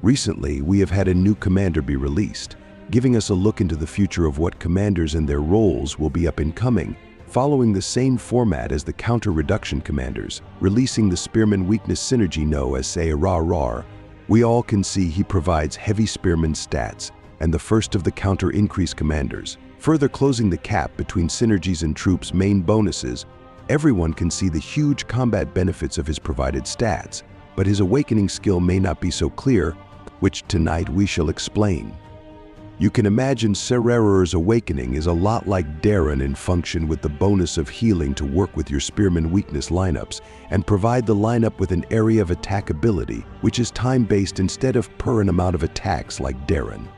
Recently, we have had a new commander be released, giving us a look into the future of what commanders and their roles will be up and coming, following the same format as the counter-reduction commanders, releasing the Spearman Weakness Synergy known as Sararer. We all can see he provides heavy Spearman stats, and the first of the counter-increase commanders, further closing the gap between synergies and troops' main bonuses. Everyone can see the huge combat benefits of his provided stats, but his awakening skill may not be so clear, which tonight we shall explain. You can imagine Sararer's awakening is a lot like Darren in function, with the bonus of healing to work with your Spearman weakness lineups and provide the lineup with an area of attack ability, which is time-based instead of per an amount of attacks like Darren.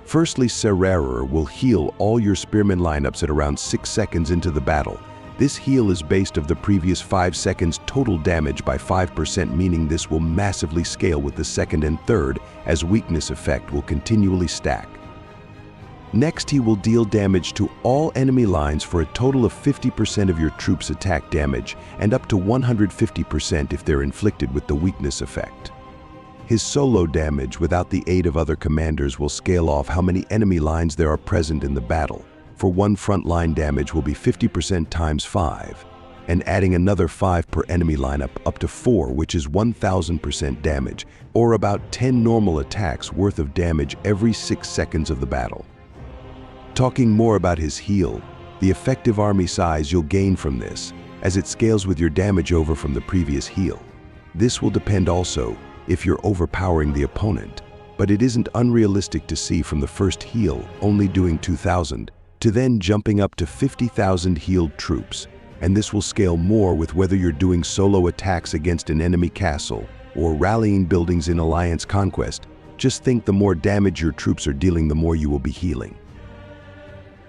Firstly, Sararer will heal all your Spearman lineups at around 6 seconds into the battle. This heal is based of the previous 5 seconds total damage by 5%, meaning this will massively scale with the second and third, as weakness effect will continually stack. Next, he will deal damage to all enemy lines for a total of 50% of your troops' attack damage and up to 150% if they're inflicted with the weakness effect. His solo damage without the aid of other commanders will scale off how many enemy lines there are present in the battle. For one frontline damage will be 50% times 5, and adding another 5 per enemy lineup up to 4, which is 1000% damage, or about 10 normal attacks worth of damage every 6 seconds of the battle. Talking more about his heal, the effective army size you'll gain from this, as it scales with your damage over from the previous heal. This will depend also if you're overpowering the opponent, but it isn't unrealistic to see from the first heal only doing 2,000, to then jumping up to 50,000 healed troops, and this will scale more with whether you're doing solo attacks against an enemy castle or rallying buildings in alliance conquest. Just think the more damage your troops are dealing, the more you will be healing.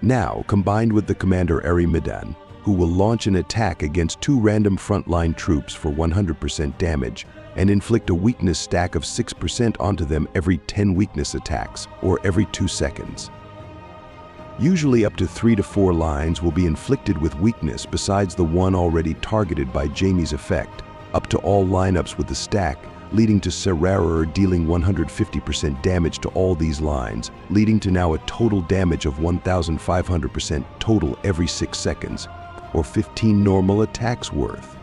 Now, combined with the commander Arimidan, who will launch an attack against 2 random frontline troops for 100% damage and inflict a weakness stack of 6% onto them every 10 weakness attacks, or every 2 seconds. Usually up to 3 to 4 lines will be inflicted with weakness besides the one already targeted by Jamie's effect, up to all lineups with the stack, leading to Sararer dealing 150% damage to all these lines, leading to now a total damage of 1500% total every 6 seconds, or 15 normal attacks worth.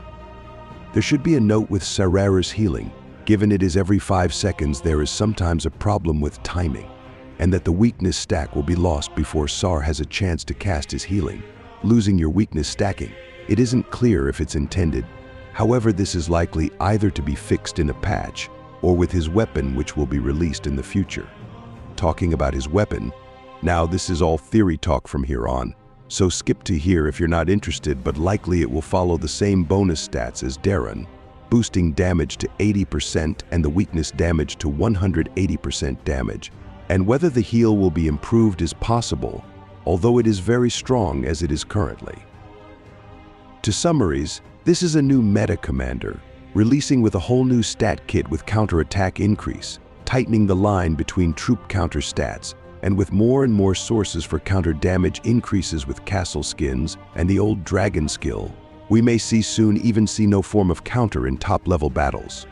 There should be a note with Sararer's healing. Given it is every 5 seconds, there is sometimes a problem with timing, and that the weakness stack will be lost before Sar has a chance to cast his healing, losing your weakness stacking. It isn't clear if it's intended. However, this is likely either to be fixed in a patch or with his weapon, which will be released in the future. Talking about his weapon, now this is all theory talk from here on, so skip to here if you're not interested, but likely it will follow the same bonus stats as Darren, boosting damage to 80% and the weakness damage to 180% damage. And whether the heal will be improved is possible, although it is very strong as it is currently. To summaries, this is a new meta commander, releasing with a whole new stat kit with counterattack increase, tightening the line between troop counter stats, and with more and more sources for counter damage increases with castle skins and the old dragon skill. We may soon even see no form of counter in top-level battles.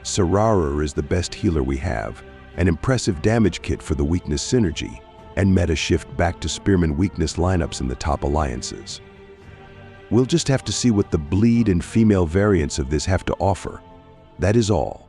Sararer is the best healer we have, an impressive damage kit for the weakness synergy, and meta shift back to Spearman weakness lineups in the top alliances. We'll just have to see what the bleed and female variants of this have to offer. That is all.